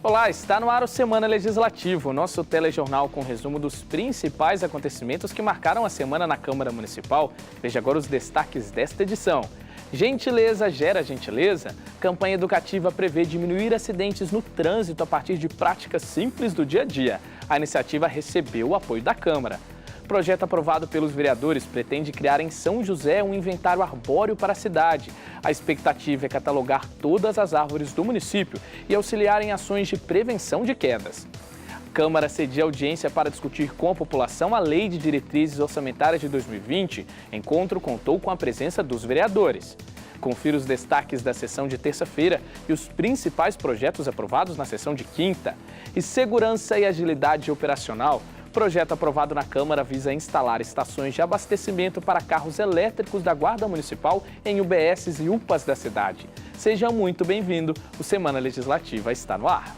Olá, está no ar o Semana Legislativo, nosso telejornal com resumo dos principais acontecimentos que marcaram a semana na Câmara Municipal. Veja agora os destaques desta edição. Gentileza gera gentileza. Campanha educativa prevê diminuir acidentes no trânsito a partir de práticas simples do dia a dia. A iniciativa recebeu o apoio da Câmara. Projeto aprovado pelos vereadores pretende criar em São José um inventário arbóreo para a cidade. A expectativa é catalogar todas as árvores do município e auxiliar em ações de prevenção de quedas. A Câmara cedia audiência para discutir com a população a Lei de Diretrizes Orçamentárias de 2020. Encontro contou com a presença dos vereadores. Confira os destaques da sessão de terça-feira e os principais projetos aprovados na sessão de quinta. E segurança e agilidade operacional. Projeto aprovado na Câmara visa instalar estações de abastecimento para carros elétricos da Guarda Municipal em UBSs e UPAs da cidade. Seja muito bem-vindo, o Semana Legislativa está no ar.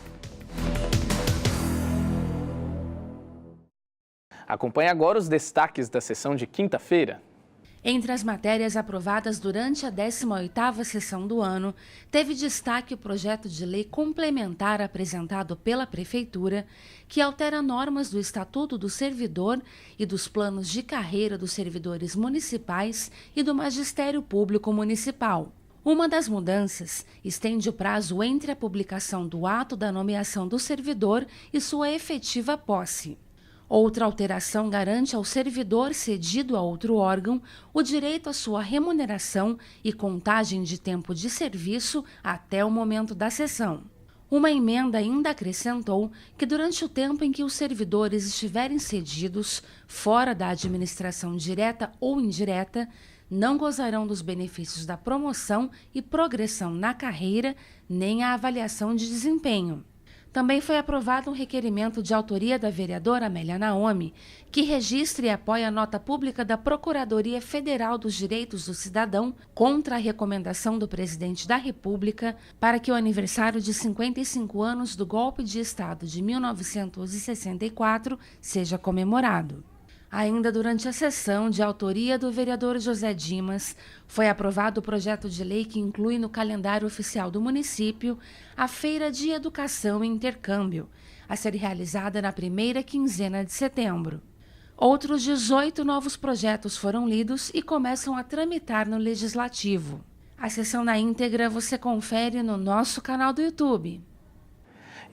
Acompanhe agora os destaques da sessão de quinta-feira. Entre as matérias aprovadas durante a 18ª sessão do ano, teve destaque o projeto de lei complementar apresentado pela Prefeitura, que altera normas do Estatuto do Servidor e dos planos de carreira dos servidores municipais e do Magistério Público Municipal. Uma das mudanças estende o prazo entre a publicação do ato da nomeação do servidor e sua efetiva posse. Outra alteração garante ao servidor cedido a outro órgão o direito à sua remuneração e contagem de tempo de serviço até o momento da cessão. Uma emenda ainda acrescentou que durante o tempo em que os servidores estiverem cedidos fora da administração direta ou indireta, não gozarão dos benefícios da promoção e progressão na carreira, nem a avaliação de desempenho. Também foi aprovado um requerimento de autoria da vereadora Amélia Naomi, que registre e apoie a nota pública da Procuradoria Federal dos Direitos do Cidadão contra a recomendação do presidente da República para que o aniversário de 55 anos do golpe de Estado de 1964 seja comemorado. Ainda durante a sessão, de autoria do vereador José Dimas, foi aprovado o projeto de lei que inclui no calendário oficial do município a Feira de Educação e Intercâmbio, a ser realizada na primeira quinzena de setembro. Outros 18 novos projetos foram lidos e começam a tramitar no Legislativo. A sessão na íntegra você confere no nosso canal do YouTube.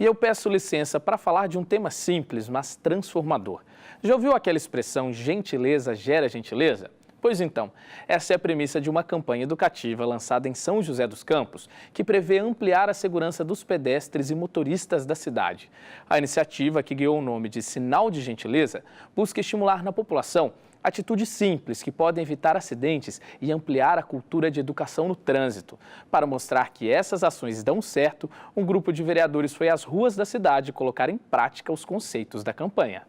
E eu peço licença para falar de um tema simples, mas transformador. Já ouviu aquela expressão gentileza gera gentileza? Pois então, essa é a premissa de uma campanha educativa lançada em São José dos Campos, que prevê ampliar a segurança dos pedestres e motoristas da cidade. A iniciativa, que ganhou o nome de Sinal de Gentileza, busca estimular na população atitudes simples que podem evitar acidentes e ampliar a cultura de educação no trânsito. Para mostrar que essas ações dão certo, um grupo de vereadores foi às ruas da cidade colocar em prática os conceitos da campanha.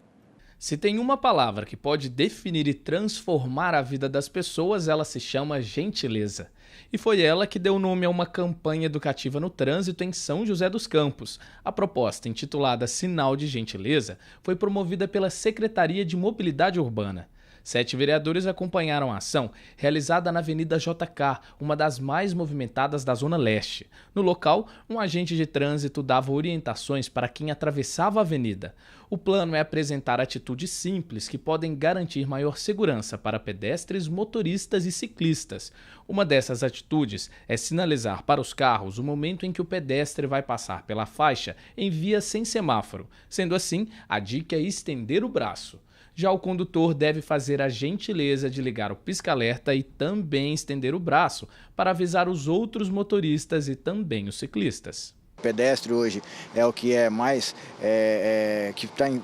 Se tem uma palavra que pode definir e transformar a vida das pessoas, ela se chama gentileza. E foi ela que deu nome a uma campanha educativa no trânsito em São José dos Campos. A proposta, intitulada Sinal de Gentileza, foi promovida pela Secretaria de Mobilidade Urbana. 7 vereadores acompanharam a ação, realizada na Avenida JK, uma das mais movimentadas da Zona Leste. No local, um agente de trânsito dava orientações para quem atravessava a avenida. O plano é apresentar atitudes simples que podem garantir maior segurança para pedestres, motoristas e ciclistas. Uma dessas atitudes é sinalizar para os carros o momento em que o pedestre vai passar pela faixa em via sem semáforo. Sendo assim, a dica é estender o braço. Já o condutor deve fazer a gentileza de ligar o pisca-alerta e também estender o braço para avisar os outros motoristas e também os ciclistas. O pedestre hoje é o que é mais,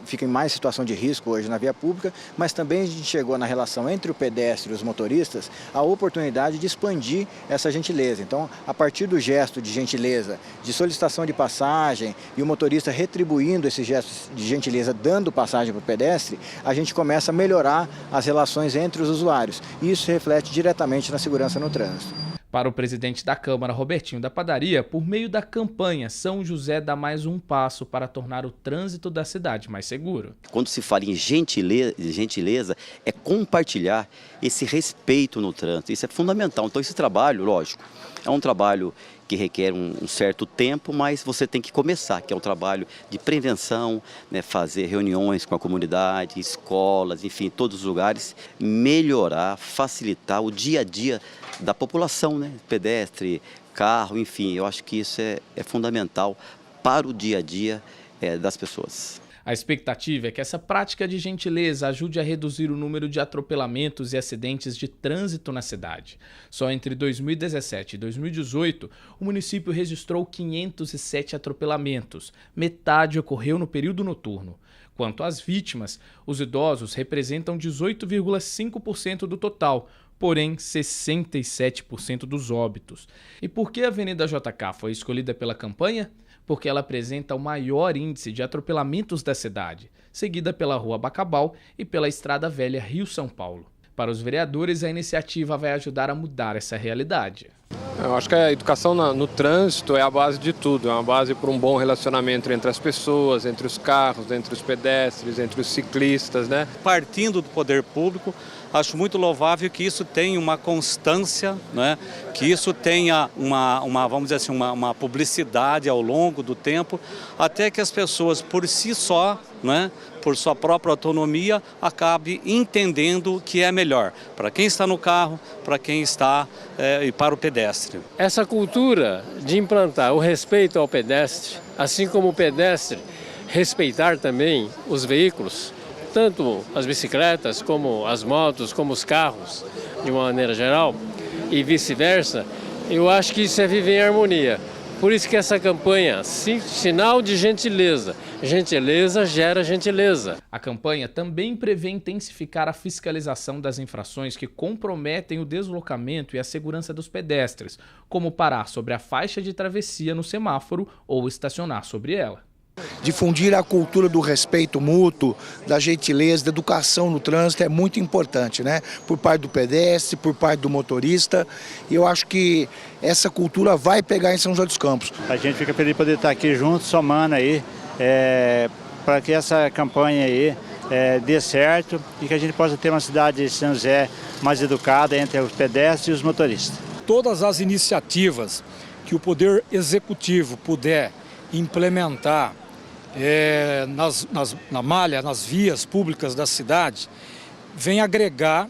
fica em mais situação de risco hoje na via pública, mas também a gente chegou na relação entre o pedestre e os motoristas a oportunidade de expandir essa gentileza. Então, a partir do gesto de gentileza, de solicitação de passagem e o motorista retribuindo esse gesto de gentileza, dando passagem para o pedestre, a gente começa a melhorar as relações entre os usuários. E isso reflete diretamente na segurança no trânsito. Para o presidente da Câmara, Robertinho da Padaria, por meio da campanha, São José dá mais um passo para tornar o trânsito da cidade mais seguro. Quando se fala em gentileza, é compartilhar esse respeito no trânsito. Isso é fundamental. Então, esse trabalho, lógico, é um trabalho que requer um certo tempo, mas você tem que começar, que é um trabalho de prevenção, né, fazer reuniões com a comunidade, escolas, enfim, todos os lugares, melhorar, facilitar o dia a dia da população, né, pedestre, carro, enfim, eu acho que isso é fundamental para o dia a dia das pessoas. A expectativa é que essa prática de gentileza ajude a reduzir o número de atropelamentos e acidentes de trânsito na cidade. Só entre 2017 e 2018, o município registrou 507 atropelamentos, metade ocorreu no período noturno. Quanto às vítimas, os idosos representam 18,5% do total, porém 67% dos óbitos. E por que a Avenida JK foi escolhida pela campanha? Porque ela apresenta o maior índice de atropelamentos da cidade, seguida pela Rua Bacabal e pela Estrada Velha Rio-São Paulo. Para os vereadores, a iniciativa vai ajudar a mudar essa realidade. Eu acho que a educação no trânsito é a base de tudo, é uma base para um bom relacionamento entre as pessoas, entre os carros, entre os pedestres, entre os ciclistas, né? Partindo do poder público, acho muito louvável que isso tenha uma constância, né? Que isso tenha vamos dizer assim, uma publicidade ao longo do tempo, até que as pessoas por si só, né? Por sua própria autonomia, acabe entendendo o que é melhor para quem está no carro, para quem está e para o pedestre. Essa cultura de implantar o respeito ao pedestre, assim como o pedestre respeitar também os veículos, tanto as bicicletas, como as motos, como os carros, de uma maneira geral, e vice-versa, eu acho que isso é viver em harmonia. Por isso que essa campanha, sinal de gentileza. Gentileza gera gentileza. A campanha também prevê intensificar a fiscalização das infrações que comprometem o deslocamento e a segurança dos pedestres, como parar sobre a faixa de travessia no semáforo ou estacionar sobre ela. Difundir a cultura do respeito mútuo, da gentileza, da educação no trânsito é muito importante, né? Por parte do pedestre, por parte do motorista. E eu acho que essa cultura vai pegar em São José dos Campos. A gente fica feliz de poder estar aqui junto, somando aí, para que essa campanha aí dê certo e que a gente possa ter uma cidade de São José mais educada entre os pedestres e os motoristas. Todas as iniciativas que o Poder Executivo puder implementar na malha, nas vias públicas da cidade, vem agregar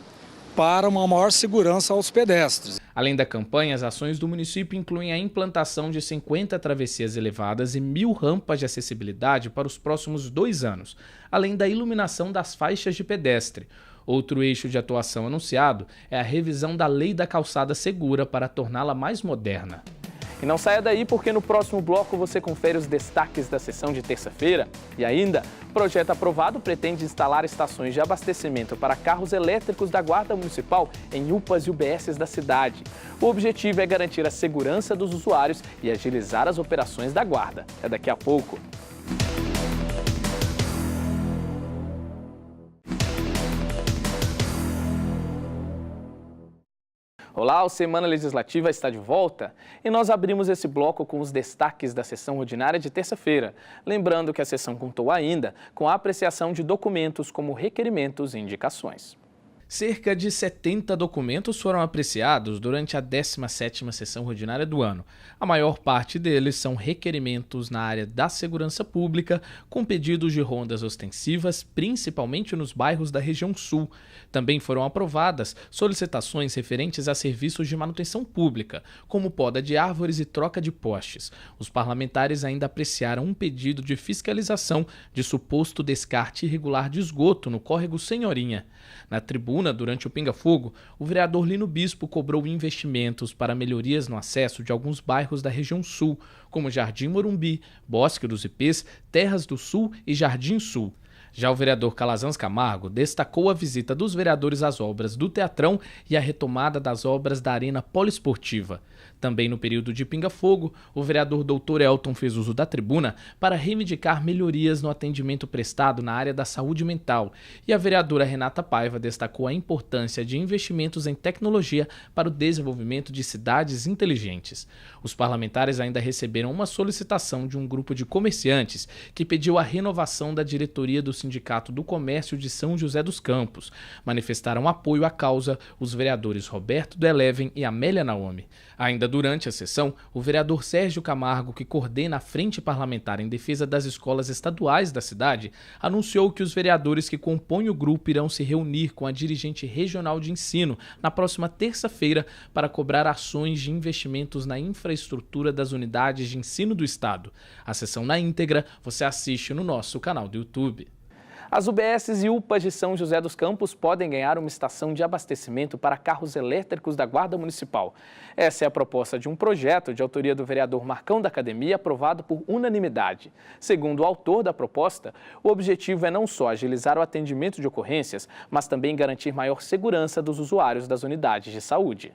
para uma maior segurança aos pedestres. Além da campanha, as ações do município incluem a implantação de 50 travessias elevadas e 1.000 rampas de acessibilidade para os próximos 2 anos, além da iluminação das faixas de pedestre. Outro eixo de atuação anunciado é a revisão da Lei da Calçada Segura para torná-la mais moderna. E não saia daí, porque no próximo bloco você confere os destaques da sessão de terça-feira. E ainda, o projeto aprovado pretende instalar estações de abastecimento para carros elétricos da Guarda Municipal em UPAs e UBSs da cidade. O objetivo é garantir a segurança dos usuários e agilizar as operações da Guarda. É daqui a pouco. Olá, o Semana Legislativa está de volta e nós abrimos esse bloco com os destaques da sessão ordinária de terça-feira. Lembrando que a sessão contou ainda com a apreciação de documentos como requerimentos e indicações. Cerca de 70 documentos foram apreciados durante a 17ª sessão ordinária do ano. A maior parte deles são requerimentos na área da segurança pública, com pedidos de rondas ostensivas, principalmente nos bairros da região sul. Também foram aprovadas solicitações referentes a serviços de manutenção pública, como poda de árvores e troca de postes. Os parlamentares ainda apreciaram um pedido de fiscalização de suposto descarte irregular de esgoto no córrego Senhorinha. Na tribuna, durante o pinga-fogo, o vereador Lino Bispo cobrou investimentos para melhorias no acesso de alguns bairros da região sul, como Jardim Morumbi, Bosque dos Ipês, Terras do Sul e Jardim Sul. Já o vereador Calazans Camargo destacou a visita dos vereadores às obras do Teatrão e a retomada das obras da Arena Poliesportiva. Também no período de pinga-fogo, o vereador Dr. Elton fez uso da tribuna para reivindicar melhorias no atendimento prestado na área da saúde mental, e a vereadora Renata Paiva destacou a importância de investimentos em tecnologia para o desenvolvimento de cidades inteligentes. Os parlamentares ainda receberam uma solicitação de um grupo de comerciantes que pediu a renovação da diretoria do Sindicato do Comércio de São José dos Campos. Manifestaram apoio à causa os vereadores Roberto do Eleven e Amélia Naomi. Ainda durante a sessão, o vereador Sérgio Camargo, que coordena a Frente Parlamentar em Defesa das Escolas Estaduais da cidade, anunciou que os vereadores que compõem o grupo irão se reunir com a dirigente regional de ensino na próxima terça-feira para cobrar ações de investimentos na infraestrutura das unidades de ensino do estado. A sessão na íntegra você assiste no nosso canal do YouTube. As UBSs e UPAs de São José dos Campos podem ganhar uma estação de abastecimento para carros elétricos da Guarda Municipal. Essa é a proposta de um projeto de autoria do vereador Marcão da Academia, aprovado por unanimidade. Segundo o autor da proposta, o objetivo é não só agilizar o atendimento de ocorrências, mas também garantir maior segurança dos usuários das unidades de saúde.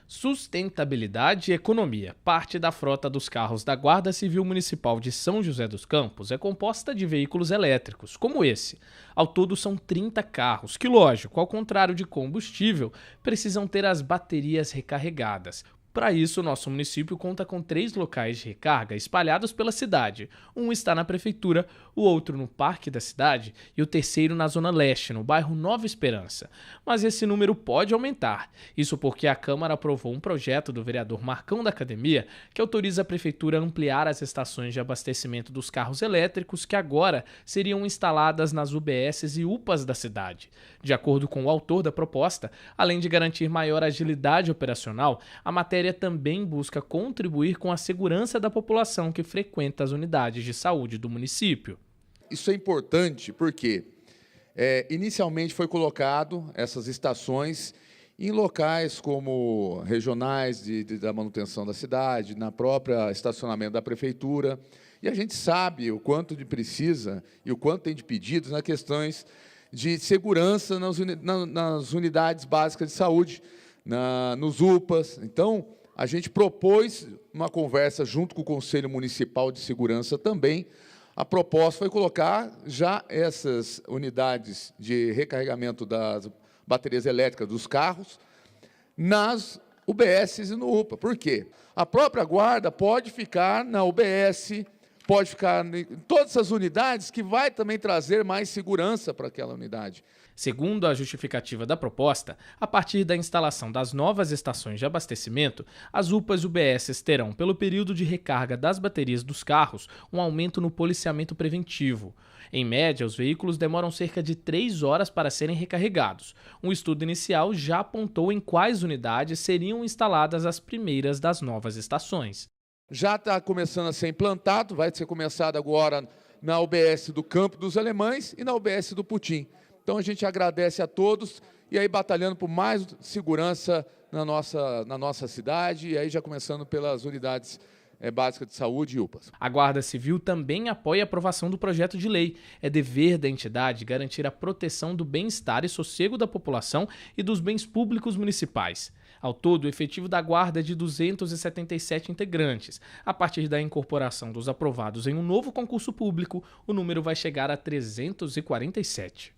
Sustentabilidade e economia. Parte da frota dos carros da Guarda Civil Municipal de São José dos Campos é composta de veículos elétricos, como esse. Ao todo são 30 carros, que, lógico, ao contrário de combustível, precisam ter as baterias recarregadas. Para isso, nosso município conta com 3 locais de recarga espalhados pela cidade. Um está na prefeitura, o outro no Parque da Cidade e o terceiro na Zona Leste, no bairro Nova Esperança. Mas esse número pode aumentar. Isso porque a Câmara aprovou um projeto do vereador Marcão da Academia que autoriza a prefeitura a ampliar as estações de abastecimento dos carros elétricos que agora seriam instaladas nas UBSs e UPAs da cidade. De acordo com o autor da proposta, além de garantir maior agilidade operacional, a matéria também busca contribuir com a segurança da população que frequenta as unidades de saúde do município. Isso é importante porque inicialmente foi colocado essas estações em locais como regionais da manutenção da cidade, na própria estacionamento da prefeitura, e a gente sabe o quanto de precisa e o quanto tem de pedidos nas questões de segurança nas unidades básicas de saúde, nos UPAs. Então, a gente propôs uma conversa junto com o Conselho Municipal de Segurança também. A proposta foi colocar já essas unidades de recarregamento das baterias elétricas dos carros nas UBSs e no UPA. Por quê? A própria guarda pode ficar na UBS, pode ficar em todas as unidades, que vai também trazer mais segurança para aquela unidade. Segundo a justificativa da proposta, a partir da instalação das novas estações de abastecimento, as UPAs e UBSs terão, pelo período de recarga das baterias dos carros, um aumento no policiamento preventivo. Em média, os veículos demoram cerca de 3 horas para serem recarregados. Um estudo inicial já apontou em quais unidades seriam instaladas as primeiras das novas estações. Já está começando a ser implantado, vai ser começado agora na UBS do Campo dos Alemães e na UBS do Putim. Então a gente agradece a todos e aí batalhando por mais segurança na nossa cidade e aí já começando pelas unidades básicas de saúde e UPAs. A Guarda Civil também apoia a aprovação do projeto de lei. É dever da entidade garantir a proteção do bem-estar e sossego da população e dos bens públicos municipais. Ao todo, o efetivo da Guarda é de 277 integrantes. A partir da incorporação dos aprovados em um novo concurso público, o número vai chegar a 347.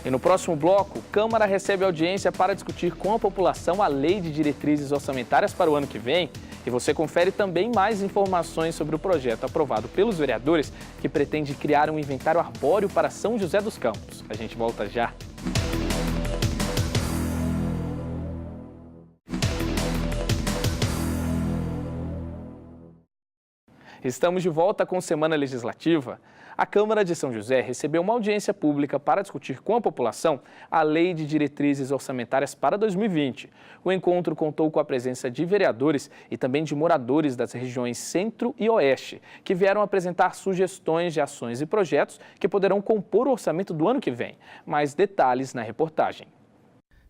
E no próximo bloco, Câmara recebe audiência para discutir com a população a Lei de Diretrizes Orçamentárias para o ano que vem. E você confere também mais informações sobre o projeto aprovado pelos vereadores que pretende criar um inventário arbóreo para São José dos Campos. A gente volta já. Estamos de volta com Semana Legislativa. A Câmara de São José recebeu uma audiência pública para discutir com a população a Lei de Diretrizes Orçamentárias para 2020. O encontro contou com a presença de vereadores e também de moradores das regiões Centro e Oeste, que vieram apresentar sugestões de ações e projetos que poderão compor o orçamento do ano que vem. Mais detalhes na reportagem.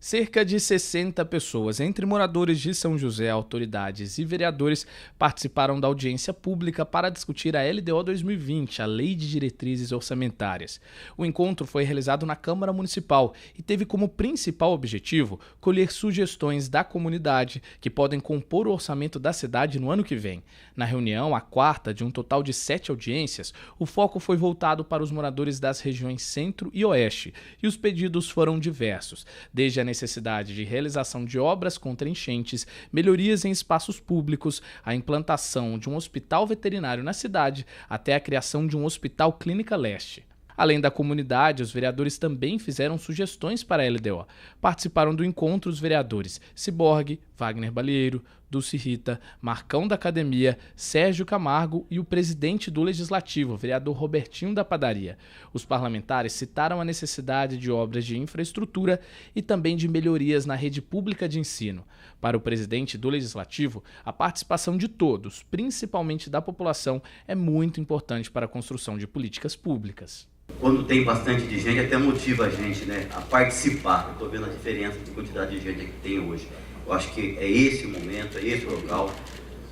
Cerca de 60 pessoas, entre moradores de São José, autoridades e vereadores, participaram da audiência pública para discutir a LDO 2020, a Lei de Diretrizes Orçamentárias. O encontro foi realizado na Câmara Municipal e teve como principal objetivo colher sugestões da comunidade que podem compor o orçamento da cidade no ano que vem. Na reunião, a quarta de um total de 7 audiências, o foco foi voltado para os moradores das regiões Centro e Oeste e os pedidos foram diversos, desde a necessidade de realização de obras contra enchentes, melhorias em espaços públicos, a implantação de um hospital veterinário na cidade, até a criação de um hospital Clínica Leste. Além da comunidade, os vereadores também fizeram sugestões para a LDO. Participaram do encontro os vereadores Ciborgue, Wagner Balieiro, Dulce Rita, Marcão da Academia, Sérgio Camargo e o presidente do Legislativo, vereador Robertinho da Padaria. Os parlamentares citaram a necessidade de obras de infraestrutura e também de melhorias na rede pública de ensino. Para o presidente do Legislativo, a participação de todos, principalmente da população, é muito importante para a construção de políticas públicas. Quando tem bastante de gente, até motiva a gente, né, a participar. Eu estou vendo a diferença de quantidade de gente que tem hoje. Eu acho que é esse o momento, é esse o local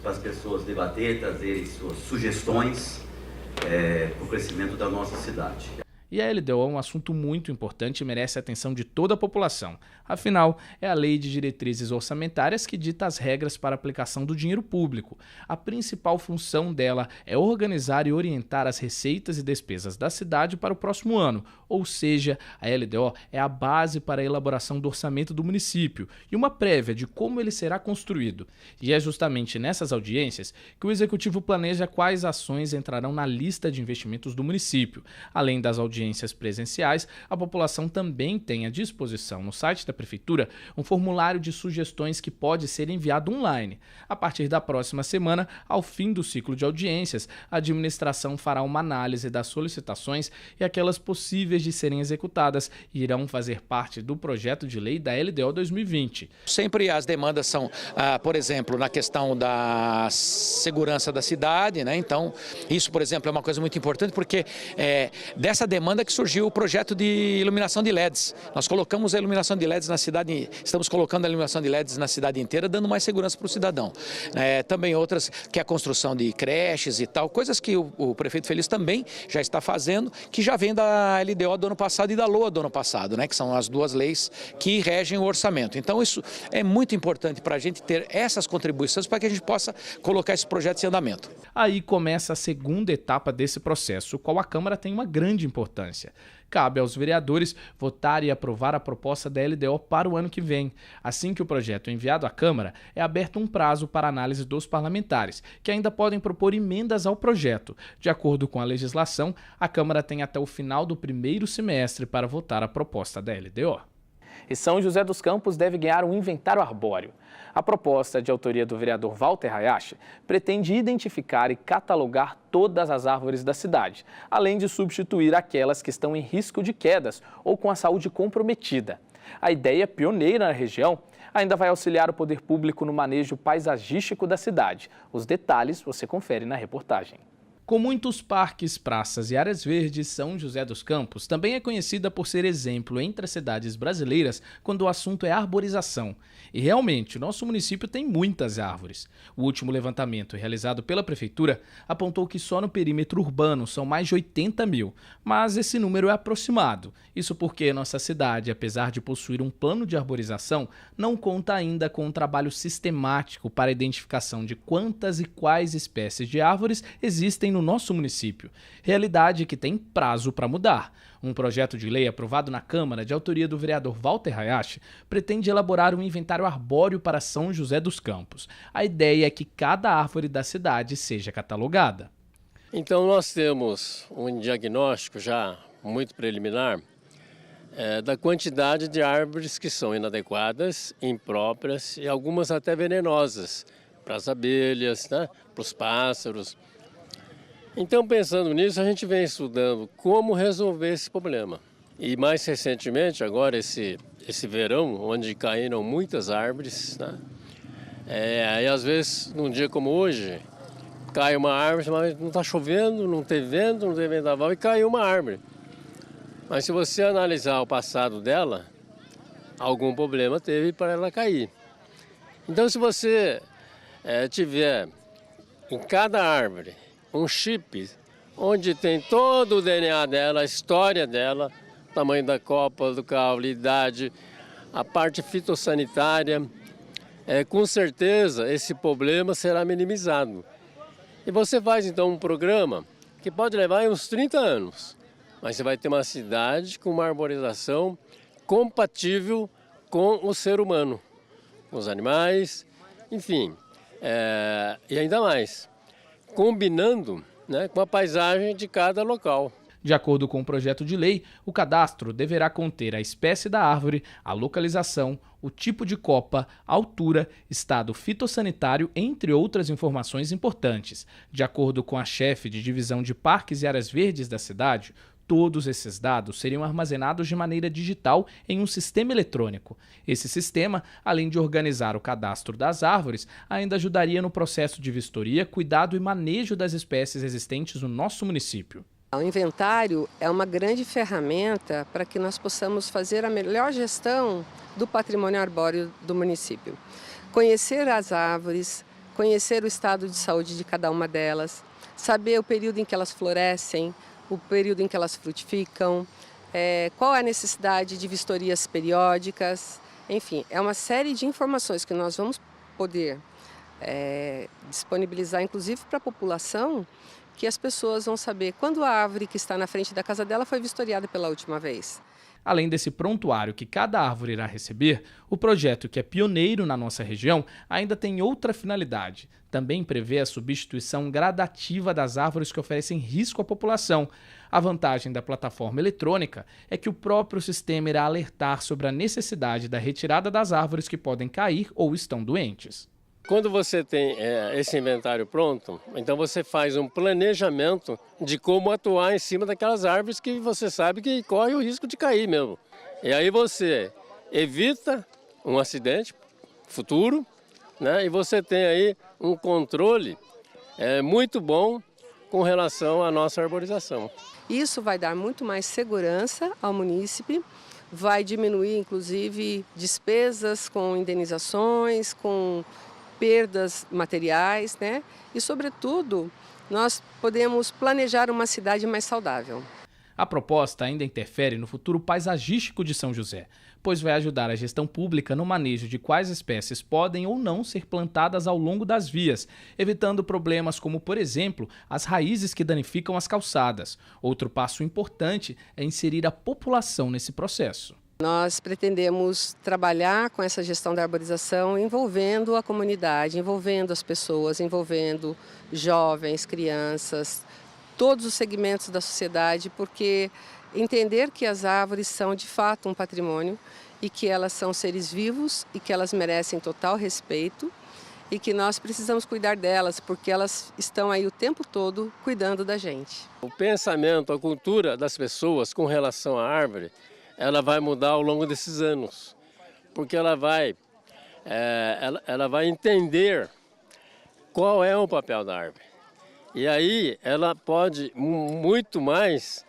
para as pessoas debaterem, trazerem suas sugestões para o crescimento da nossa cidade. E a LDO é um assunto muito importante e merece a atenção de toda a população. Afinal, é a Lei de Diretrizes Orçamentárias que dita as regras para a aplicação do dinheiro público. A principal função dela é organizar e orientar as receitas e despesas da cidade para o próximo ano, ou seja, a LDO é a base para a elaboração do orçamento do município e uma prévia de como ele será construído. E é justamente nessas audiências que o Executivo planeja quais ações entrarão na lista de investimentos do município. Além das audiências presenciais, a população também tem à disposição no site da Prefeitura um formulário de sugestões que pode ser enviado online. A partir da próxima semana, ao fim do ciclo de audiências, a administração fará uma análise das solicitações e aquelas possíveis de serem executadas irão fazer parte do projeto de lei da LDO 2020. Sempre as demandas são, por exemplo, na questão da segurança da cidade, né? Então, isso, por exemplo, é uma coisa muito importante porque dessa demanda que surgiu o projeto de iluminação de LEDs. Nós colocamos a iluminação de LEDs na cidade, estamos colocando a iluminação de LEDs na cidade inteira, dando mais segurança para o cidadão. Também outras, que é a construção de creches e tal, coisas que o prefeito Feliz também já está fazendo, que já vem da LDO do ano passado e da LOA do ano passado, né, que são as duas leis que regem o orçamento. Então isso é muito importante para a gente ter essas contribuições para que a gente possa colocar esse projeto em andamento. Aí começa a segunda etapa desse processo, qual a Câmara tem uma grande importância. Cabe aos vereadores votar e aprovar a proposta da LDO para o ano que vem. Assim que o projeto é enviado à Câmara, é aberto um prazo para análise dos parlamentares, que ainda podem propor emendas ao projeto. De acordo com a legislação, a Câmara tem até o final do primeiro semestre para votar a proposta da LDO. E São José dos Campos deve ganhar um inventário arbóreo. A proposta, de autoria do vereador Walter Hayashi, pretende identificar e catalogar todas as árvores da cidade, além de substituir aquelas que estão em risco de quedas ou com a saúde comprometida. A ideia, pioneira na região, ainda vai auxiliar o poder público no manejo paisagístico da cidade. Os detalhes você confere na reportagem. Com muitos parques, praças e áreas verdes, São José dos Campos também é conhecida por ser exemplo entre as cidades brasileiras quando o assunto é arborização. E realmente, nosso município tem muitas árvores. O último levantamento realizado pela Prefeitura apontou que só no perímetro urbano são mais de 80 mil, mas esse número é aproximado. Isso porque nossa cidade, apesar de possuir um plano de arborização, não conta ainda com um trabalho sistemático para a identificação de quantas e quais espécies de árvores existem no nosso município, realidade que tem prazo para mudar. Um projeto de lei aprovado na Câmara, de autoria do vereador Walter Hayashi, pretende elaborar um inventário arbóreo para São José dos Campos. A ideia é que cada árvore da cidade seja catalogada. Então nós temos um diagnóstico já muito preliminar da quantidade de árvores que são inadequadas, impróprias e algumas até venenosas para as abelhas, né, para os pássaros. Então, pensando nisso, a gente vem estudando como resolver esse problema. E mais recentemente, agora esse verão, onde caíram muitas árvores, né? Aí às vezes, num dia como hoje, cai uma árvore, mas não está chovendo, não tem vento, não tem vendaval, e caiu uma árvore. Mas se você analisar o passado dela, algum problema teve para ela cair. Então, se você tiver em cada árvore um chip onde tem todo o DNA dela, a história dela, tamanho da copa, do caule, idade, a parte fitossanitária, com certeza esse problema será minimizado. E você faz então um programa que pode levar uns 30 anos, mas você vai ter uma cidade com uma arborização compatível com o ser humano, com os animais, enfim, e ainda mais, combinando, né, com a paisagem de cada local. De acordo com o projeto de lei, o cadastro deverá conter a espécie da árvore, a localização, o tipo de copa, altura, estado fitossanitário, entre outras informações importantes. De acordo com a chefe de divisão de parques e áreas verdes da cidade, todos esses dados seriam armazenados de maneira digital em um sistema eletrônico. Esse sistema, além de organizar o cadastro das árvores, ainda ajudaria no processo de vistoria, cuidado e manejo das espécies existentes no nosso município. O inventário é uma grande ferramenta para que nós possamos fazer a melhor gestão do patrimônio arbóreo do município. Conhecer as árvores, conhecer o estado de saúde de cada uma delas, saber o período em que elas florescem, o período em que elas frutificam, qual é a necessidade de vistorias periódicas, enfim, é uma série de informações que nós vamos poder disponibilizar, inclusive para a população, que as pessoas vão saber quando a árvore que está na frente da casa dela foi vistoriada pela última vez. Além desse prontuário que cada árvore irá receber, o projeto, que é pioneiro na nossa região, ainda tem outra finalidade. Também prevê a substituição gradativa das árvores que oferecem risco à população. A vantagem da plataforma eletrônica é que o próprio sistema irá alertar sobre a necessidade da retirada das árvores que podem cair ou estão doentes. Quando você tem esse inventário pronto, então você faz um planejamento de como atuar em cima daquelas árvores que você sabe que corre o risco de cair mesmo. E aí você evita um acidente futuro, né? E você tem aí um controle muito bom com relação à nossa arborização. Isso vai dar muito mais segurança ao munícipe, vai diminuir inclusive despesas com indenizações, com perdas materiais, né? E, sobretudo, nós podemos planejar uma cidade mais saudável. A proposta ainda interfere no futuro paisagístico de São José, pois vai ajudar a gestão pública no manejo de quais espécies podem ou não ser plantadas ao longo das vias, evitando problemas como, por exemplo, as raízes que danificam as calçadas. Outro passo importante é inserir a população nesse processo. Nós pretendemos trabalhar com essa gestão da arborização envolvendo a comunidade, envolvendo as pessoas, envolvendo jovens, crianças, todos os segmentos da sociedade, porque entender que as árvores são de fato um patrimônio e que elas são seres vivos e que elas merecem total respeito e que nós precisamos cuidar delas porque elas estão aí o tempo todo cuidando da gente. O pensamento, a cultura das pessoas com relação à árvore, ela vai mudar ao longo desses anos, porque ela vai entender qual é o papel da árvore. E aí ela pode muito mais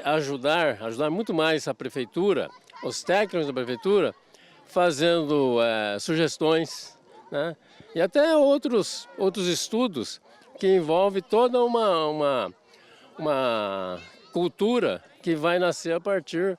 ajudar muito mais a prefeitura, os técnicos da prefeitura, fazendo sugestões, né? E até outros estudos que envolvem toda uma cultura que vai nascer a partir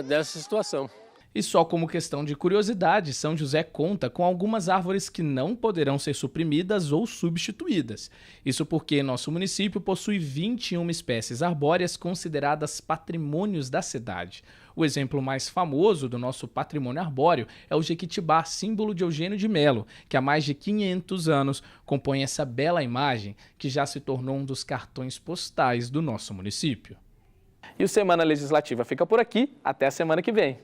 dessa situação. E só como questão de curiosidade, São José conta com algumas árvores que não poderão ser suprimidas ou substituídas. Isso porque nosso município possui 21 espécies arbóreas consideradas patrimônios da cidade. O exemplo mais famoso do nosso patrimônio arbóreo é o jequitibá, símbolo de Eugênio de Melo, que há mais de 500 anos compõe essa bela imagem que já se tornou um dos cartões postais do nosso município. E o Semana Legislativa fica por aqui. Até a semana que vem.